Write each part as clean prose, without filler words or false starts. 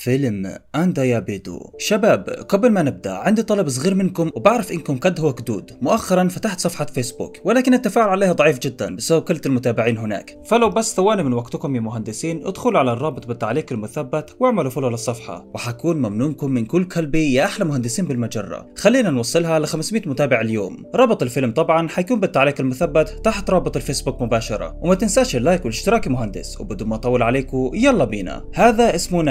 فيلم أندا يا بيدو. شباب، قبل ما نبدأ عندي طلب صغير منكم، وبعرف إنكم قد هو كدود. مؤخرا فتحت صفحة فيسبوك، ولكن التفاعل عليها ضعيف جدا بسبب قلة المتابعين هناك. فلو بس ثواني من وقتكم يا مهندسين، ادخلوا على الرابط بالتعليق المثبت واعملوا فولو للصفحة، وحكون ممنونكم من كل قلبي يا أحلى مهندسين بالمجرة. خلينا نوصلها ل 500 متابع اليوم. رابط الفيلم طبعا حيكون بالتعليق المثبت تحت رابط الفيسبوك مباشرة، وما تنساش اللايك والاشتراك يا مهندس. وبدون ما أطول عليكم يلا بينا. هذا اسمه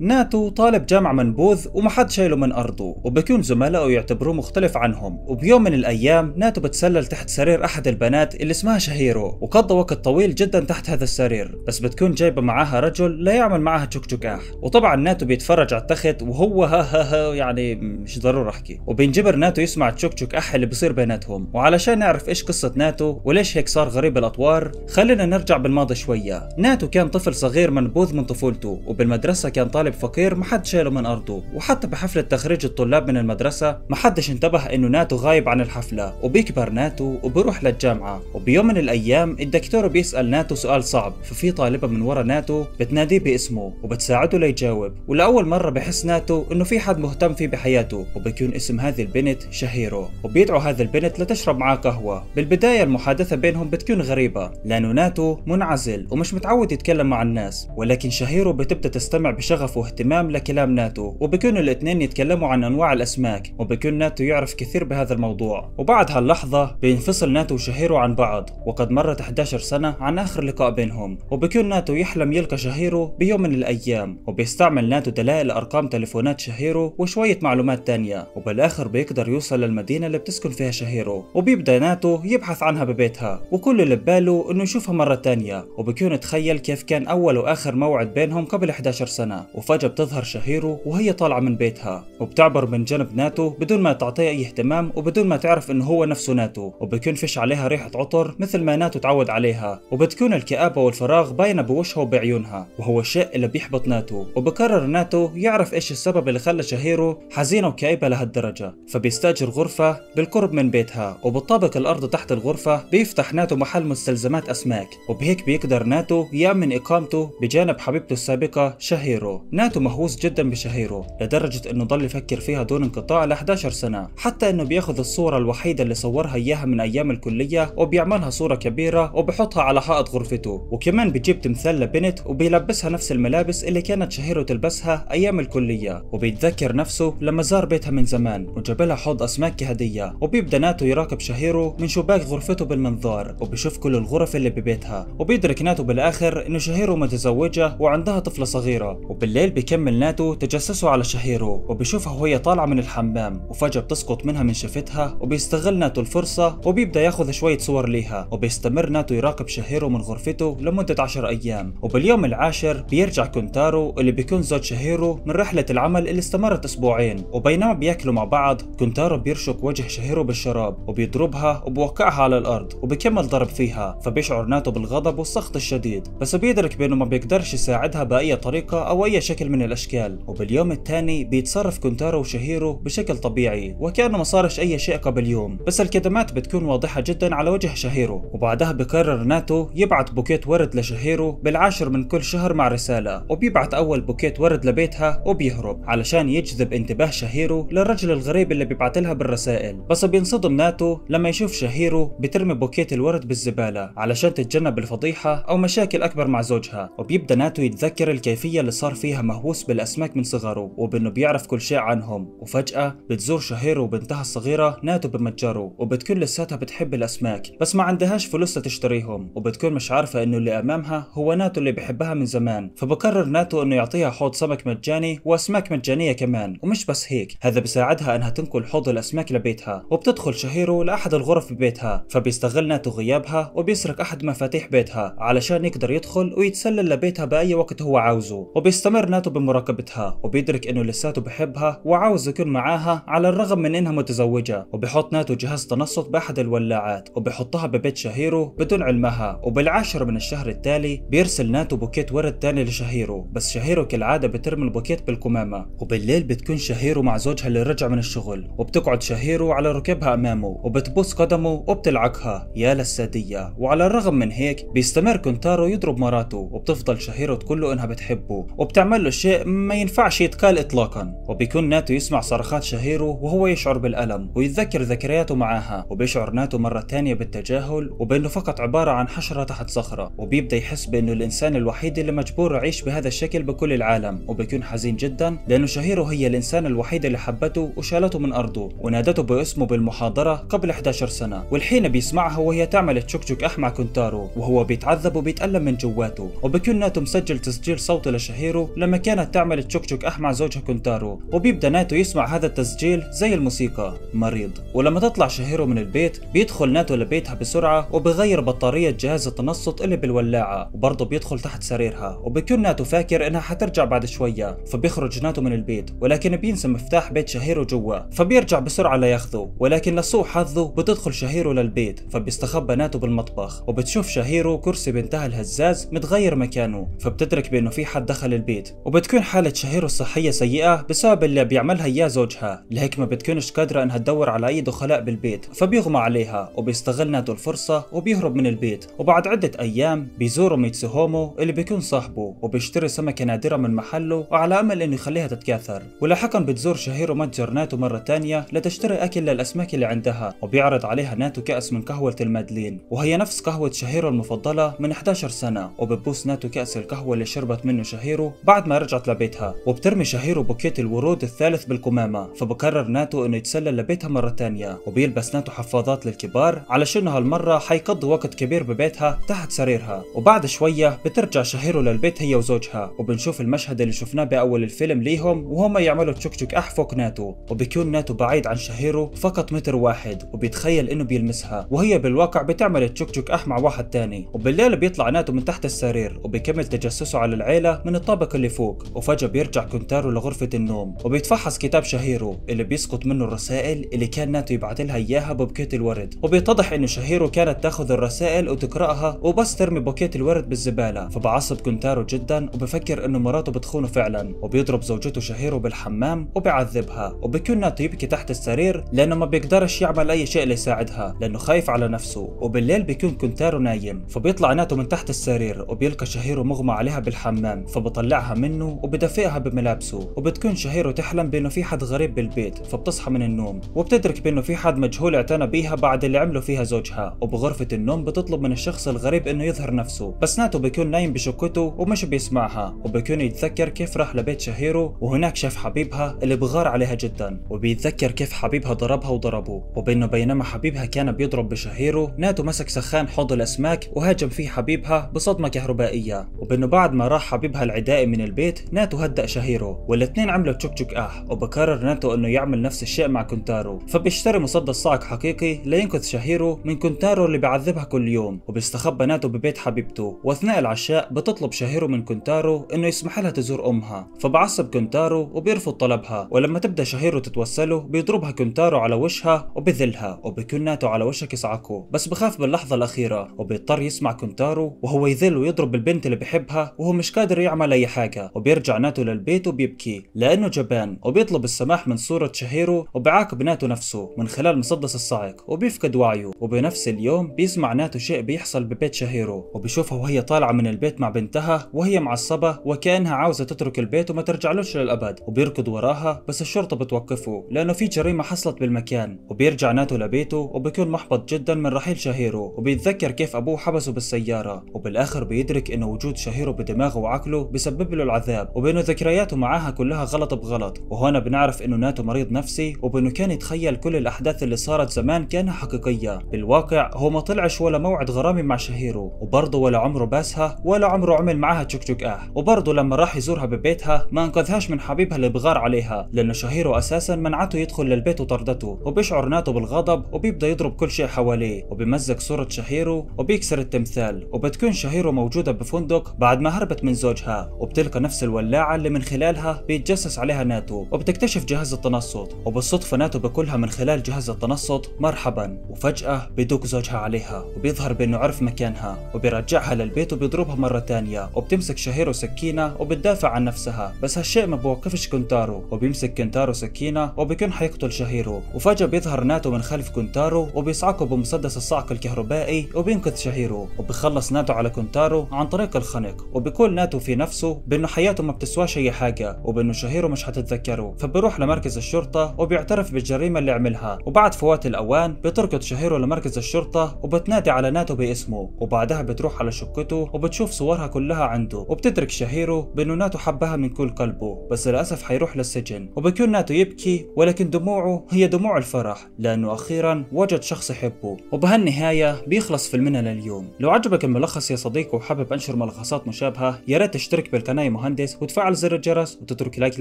ناتو طالب جامعة منبوذ وما حد شايله من أرضه، وبكون زملائه يعتبروه مختلف عنهم. وبيوم من الأيام ناتو بتسلل تحت سرير أحد البنات اللي اسمها شهيرو، وقضى وقت طويل جدا تحت هذا السرير، بس بتكون جايبة معاها رجل لا يعمل معاها تشوك. وطبعا ناتو بيتفرج على التخت وهو ها يعني مش ضروري أحكي. وبينجبر ناتو يسمع تشوك اللي بيصير بيناتهم. وعلشان نعرف إيش قصة ناتو وليش هيك صار غريب الأطوار، خلينا نرجع بالماضي شوية. ناتو كان طفل صغير منبوذ من طفولته، وبالمدرسة كان طالب فقير ما حد شايله من أرضه. وحتى بحفلة تخريج الطلاب من المدرسة ما حدش انتبه إنه ناتو غايب عن الحفلة. وبيكبر ناتو وبيروح للجامعة، وبيوم من الأيام الدكتور بيسأل ناتو سؤال صعب، ففي طالبة من ورا ناتو بتناديه باسمه وبتساعده ليجاوب. ولأول مرة بحس ناتو إنه في حد مهتم فيه بحياته، وبيكون اسم هذه البنت شهيرو. وبيدعو هذه البنت لتشرب معاه قهوة. بالبداية المحادثة بينهم بتكون غريبة، لأنه ناتو منعزل ومش متعود يتكلم مع الناس، ولكن شهيرو بتبدأ تستمع بشغف واهتمام لكلام ناتو. وبكونوا الاثنين يتكلموا عن أنواع الأسماك، وبكون ناتو يعرف كثير بهذا الموضوع. وبعد هاللحظة بينفصل ناتو وشهيرو عن بعض، وقد مرت 11 سنة عن آخر لقاء بينهم. وبكون ناتو يحلم يلقى شهيرو بيوم من الأيام، وبيستعمل ناتو دلائل أرقام تليفونات شهيرو وشوية معلومات تانية، وبالآخر بيقدر يوصل للمدينة اللي بتسكن فيها شهيرو. وبيبدأ ناتو يبحث عنها ببيتها، وكل اللي بباله إنه يشوفها مرة تانية. وبكون تخيل كيف كان أول وآخر موعد بينهم قبل 11 سنة. وفجأة بتظهر شهيرو وهي طالعة من بيتها، وبتعبر من جنب ناتو بدون ما تعطيه أي اهتمام، وبدون ما تعرف إنه هو نفسه ناتو. وبكون فيش عليها ريحة عطر مثل ما ناتو تعود عليها، وبتكون الكآبة والفراغ باينة بوجهها وبعيونها، وهو الشيء اللي بيحبط ناتو. وبقرر ناتو يعرف إيش السبب اللي خلى شهيرو حزينة وكئيبة لهالدرجة، فبيستأجر غرفة بالقرب من بيتها. وبالطابق الأرض تحت الغرفة بيفتح ناتو محل مستلزمات أسماك، وبهيك بيقدر ناتو يأمن إقامته بجانب حبيبته السابقة شهيرو. ناتو مهووس جدا بشهيرو لدرجة إنه ضل يفكر فيها دون انقطاع ل 11 سنة، حتى إنه بياخذ الصورة الوحيدة اللي صورها إياها من أيام الكلية وبيعملها صورة كبيرة وبحطها على حائط غرفته. وكمان بيجيب تمثال لبنت وبيلبسها نفس الملابس اللي كانت شهيرو تلبسها أيام الكلية. وبيتذكر نفسه لما زار بيتها من زمان وجاب لها حوض أسماك كهدية. وبيبدأ ناتو يراقب شهيرو من شباك غرفته بالمنظار، وبيشوف كل الغرف اللي ببيتها. وبيدرك ناتو بالآخر إنه شهيرو متزوجة وعندها طفلة صغيرة. وبالليل بيكمل ناتو تجسسه على شهيرو، وبيشوفها وهي طالعة من الحمام، وفجأة بتسقط منها من شفتها. وبيستغل ناتو الفرصة وبيبدأ ياخذ شوية صور ليها. وبيستمر ناتو يراقب شهيرو من غرفته لمدة 10 أيام. وباليوم العاشر بيرجع كونتارو اللي بيكون زوج شهيرو من رحلة العمل اللي استمرت أسبوعين. وبينما بياكلوا مع بعض كونتارو بيرشق وجه شهيرو بالشراب، وبيضربها وبوقعها على الأرض، وبيكمل ضرب فيها. فبيشعر ناتو بالغضب والسخط الشديد، بس بيدرك بأنه ما بيقدرش يساعدها بأي طريقة أو أي شكل من الأشكال. وباليوم الثاني بيتصرف كونتارو وشهيرو بشكل طبيعي وكأنه ما صارش أي شيء قبل يوم، بس الكدمات بتكون واضحة جدا على وجه شهيرو. وبعدها بقرر ناتو يبعت بوكيت ورد لشهيرو بالعاشر من كل شهر مع رسالة. وبيبعت أول بوكيت ورد لبيتها وبيهرب علشان يجذب انتباه شهيرو للرجل الغريب اللي بيبعت لها بالرسائل. بس بينصدم ناتو لما يشوف شهيرو بترمي بوكيت الورد بالزبالة علشان تتجنب الفضيحة أو مشاكل أكبر مع زوجها. وبيبدأ ناتو يتذكر الكيفية اللي صار فيها مهووس بالأسماك من صغره، وبأنه بيعرف كل شيء عنهم. وفجأة بتزور شهيرو وبنتها الصغيرة ناتو بمتجره، وبتكون لساتها بتحب الأسماك بس ما عندهاش فلوس تشتريهم. وبتكون مش عارفة إنه اللي أمامها هو ناتو اللي بيحبها من زمان. فبقرر ناتو إنه يعطيها حوض سمك مجاني وأسماك مجانية كمان. ومش بس هيك، هذا بيساعدها إنها تنقل حوض الأسماك لبيتها. وبتدخل شهيرو لأحد الغرف ببيتها، فبيستغل ناتو غيابها وبيسرق أحد مفاتيح بيتها علشان يقدر يدخل ويتسلل لبيتها بأي وقت هو عاوزه. وبيستمر ناتو بمراقبتها، وبيدرك إنه لساته بحبها وعاوز يكون معاها على الرغم من إنها متزوجة. وبيحط ناتو جهاز تنصت بأحد الولاعات وبيحطها ببيت شهيرو بدون علمها. وبالعاشر من الشهر التالي بيرسل ناتو بوكيت ورد تاني لشهيرو، بس شهيرو كالعادة بترمي البوكيت بالقمامة. وبالليل بتكون شهيرو مع زوجها اللي رجع من الشغل، وبتقعد شهيرو على ركبها أمامه وبتبوس قدمه وبتلعقها يا للسادية. وعلى الرغم من هيك بيستمر كونتارو يضرب مراته، وبتفضل شهيرو تقول له إنها بتحبه وبتعمل له الشيء ما ينفعش يتقال إطلاقا. وبيكون ناتو يسمع صرخات شهيرو وهو يشعر بالألم ويتذكر ذكرياته معاها، وبيشعر ناتو مرة تانية بالتجاهل وبأنه فقط عبارة عن حشرة تحت صخرة، وبيبدأ يحس بأنه الإنسان الوحيد اللي مجبور يعيش بهذا الشكل بكل العالم. وبيكون حزين جدا لأنه شهيرو هي الإنسان الوحيد اللي حبته وشالته من أرضه ونادته باسمه بالمحاضرة قبل 11 سنة، والحين بيسمعها وهي تعمل تشوك أح مع كونتارو وهو بيتعذب وبيتألم من جواته. وبيكون ناتو مسجل تسجيل صوتي لشهيرو لما كانت تعمل تشوك أح مع زوجها كونتارو، وبيبدأ ناتو يسمع هذا التسجيل زي الموسيقى مريض. ولما تطلع شهيرو من البيت بيدخل ناتو لبيتها بسرعة وبغير بطارية جهاز التنصت اللي بالولاعة، وبرضه بيدخل تحت سريرها. وبيكون ناتو فاكر انها حترجع بعد شوية، فبيخرج ناتو من البيت ولكن بينسى مفتاح بيت شهيرو جوا، فبيرجع بسرعة لياخذه. ولكن لسوء حظه بتدخل شهيرو للبيت، فبيستخبى ناتو بالمطبخ وبتشوف شهيرو كرسي بنتها الهزاز متغير مكانه، فبتدرك بانه في حد دخل البيت. وبتكون حالة شهيرو الصحية سيئة بسبب اللي بيعملها اياه زوجها، لهيك ما بتكونش قادرة انها تدور على اي دخلاء بالبيت، فبيغمى عليها. وبيستغل ناتو الفرصة وبيهرب من البيت. وبعد عدة ايام بيزوروا ميتسوهومو اللي بيكون صاحبه، وبيشتري سمكة نادرة من محله وعلى امل انه يخليها تتكاثر. ولاحقا بتزور شهيرو متجر ناتو مرة تانية لتشتري اكل للاسماك اللي عندها، وبيعرض عليها ناتو كأس من قهوة المادلين، وهي نفس قهوة شهيرو المفضلة من 11 سنة. وبتبوس ناتو كأس القهوة اللي شربت منه شهيرو بعد ما رجعت لبيتها. وبترمي شهيرو بوكيت الورود الثالث بالقمامة، فبقرر ناتو انه يتسلل لبيتها مرة تانية. وبيلبس ناتو حفاضات للكبار علشان هالمرة حيقضي وقت كبير ببيتها تحت سريرها. وبعد شوية بترجع شهيرو للبيت هي وزوجها، وبنشوف المشهد اللي شفناه بأول الفيلم ليهم وهم يعملوا تشوك أح فوق ناتو. وبيكون ناتو بعيد عن شهيرو فقط متر واحد، وبيتخيل انه بيلمسها وهي بالواقع بتعمل تشوك أح مع واحد تاني. وبالليل بيطلع ناتو من تحت السرير وبيكمل تجسسه على العيلة من الطابق اللي فوق. وفجأة بيرجع كونتارو لغرفة النوم وبيتفحص كتاب شهيرو اللي بيسقط منه الرسائل اللي كان ناتو يبعث لها اياها ببوكيت الورد. وبيتضح انه شهيرو كانت تاخذ الرسائل وتقراها وبس ترمي بوكيت الورد بالزبالة. فبعصب كونتارو جدا وبفكر انه مراته بتخونه فعلا، وبيضرب زوجته شهيرو بالحمام وبيعذبها. وبيكون ناتو يبكي تحت السرير لانه ما بيقدرش يعمل اي شيء ليساعدها لانه خايف على نفسه. وبالليل بيكون كونتارو نايم، فبيطلع ناتو من تحت السرير وبيلقى شهيرو مغمى عليها بالحمام، فبطلعها منه وبدفئها بملابسه. وبتكون شهيرو تحلم بانه في حد غريب بالبيت، فبتصحى من النوم وبتدرك بانه في حد مجهول اعتنى بيها بعد اللي عمله فيها زوجها. وبغرفة النوم بتطلب من الشخص الغريب انه يظهر نفسه، بس ناتو بيكون نايم بشقته ومش بيسمعها. وبيكون يتذكر كيف راح لبيت شهيرو وهناك شاف حبيبها اللي بغار عليها جدا، وبيتذكر كيف حبيبها ضربها وضربه. وبانه بينما حبيبها كان بيضرب بشهيرو ناتو مسك سخان حوض الاسماك وهاجم فيه حبيبها بصدمة كهربائية. وبانه بعد ما راح حبيبها العدائي من البيت ناتو هدأ شهيرو، والاثنين عملوا تشوك أح. وبقرر ناتو انه يعمل نفس الشيء مع كونتارو، فبيشتري مسدس صاعق حقيقي لينقذ شهيرو من كونتارو اللي بيعذبها كل يوم. وبيستخبى ناتو ببيت حبيبته، واثناء العشاء بتطلب شهيرو من كونتارو انه يسمح لها تزور امها، فبعصب كونتارو وبيرفض طلبها. ولما تبدا شهيرو تتوسله بيضربها كونتارو على وجهها وبذلها، وبيكون ناتو على وشك يصعقه بس بخاف باللحظه الاخيره، وبيضطر يسمع كونتارو وهو يذل ويضرب البنت اللي بحبها وهو مش قادر يعمل اي حاجه. وبيرجع ناتو للبيت وبيبكي لانه جبان، وبيطلب السماح من صوره شهيرو وبيعاقب ناتو نفسه من خلال مسدس الصاعق وبيفقد وعيه. وبنفس اليوم بيسمع ناتو شيء بيحصل ببيت شهيرو، وبيشوفها وهي طالعه من البيت مع بنتها وهي معصبه وكانها عاوزه تترك البيت وما ترجعلوش للابد. وبيركض وراها بس الشرطه بتوقفه لانه في جريمه حصلت بالمكان. وبيرجع ناتو لبيته وبيكون محبط جدا من رحيل شهيرو، وبيتذكر كيف ابوه حبسه بالسياره. وبالاخر بيدرك انه وجود شهيرو بدماغه وعقله بيسبب له العذاب، وبانه ذكرياته معاها كلها غلط بغلط. وهنا بنعرف انه ناتو مريض نفسي، وبانه كان يتخيل كل الاحداث اللي صارت زمان كانها حقيقيه. بالواقع هو ما طلعش ولا موعد غرامي مع شهيرو، وبرضه ولا عمره باسها ولا عمره عمل معاها تشوك أح. وبرضه لما راح يزورها ببيتها ما انقذهاش من حبيبها اللي بغار عليها، لانه شهيرو اساسا منعته يدخل للبيت وطردته. وبيشعر ناتو بالغضب وبيبدا يضرب كل شيء حواليه، وبيمزق صوره شهيرو وبيكسر التمثال. وبتكون شهيرو موجوده بفندق بعد ما هربت من زوجها، وبتلقى نفس الولاعه اللي من خلالها بيتجسس عليها ناتو. وبتكتشف جهاز التنصت، وبالصدفه ناتو بقولها من خلال جهاز التنصت مرحبا. وفجاه بيدق زوجها عليها وبيظهر بانه عرف مكانها، وبيرجعها للبيت وبيضربها مره تانية. وبتمسك شهيرو سكينه وبتدافع عن نفسها، بس هالشيء ما بوقفش كونتارو، وبيمسك كونتارو سكينه وبيكون حيقتل شهيرو. وفجاه بيظهر ناتو من خلف كونتارو وبيصعقه بمسدس الصعق الكهربائي وبينقذ شهيرو. وبيخلص ناتو على كونتارو عن طريق الخنق، وبيقول ناتو في نفسه بانه حيرجع حياته ما بتسواش اي حاجة وبانه شهيرو مش حتتذكره، فبيروح لمركز الشرطة وبيعترف بالجريمة اللي عملها. وبعد فوات الاوان بتركض شهيرو لمركز الشرطة وبتنادي على ناتو باسمه، وبعدها بتروح على شقته وبتشوف صورها كلها عنده، وبتدرك شهيرو بانه ناتو حبها من كل قلبه، بس للاسف حيروح للسجن. وبكون ناتو يبكي ولكن دموعه هي دموع الفرح لانه اخيرا وجد شخص يحبه. وبهالنهاية بيخلص فيلمنا لليوم. لو عجبك الملخص يا صديقي وحابب انشر ملخصات مشابهة، يا ريت تشترك بالقناة يا مهندس وتفعل زر الجرس وتترك لايك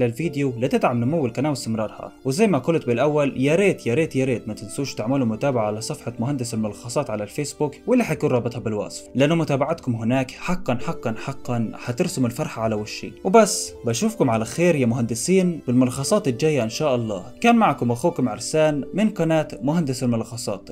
للفيديو لتدعم نمو القناة واستمرارها. وزي ما قلت بالاول، يا ريت يا ريت يا ريت ما تنسوش تعملوا متابعة على صفحة مهندس الملخصات على الفيسبوك، واللي حيكون رابطها بالوصف، لانه متابعتكم هناك حقا حقا حقا حترسم الفرحة على وشي. وبس بشوفكم على خير يا مهندسين بالملخصات الجاية ان شاء الله. كان معكم اخوكم عرسان من قناة مهندس الملخصات.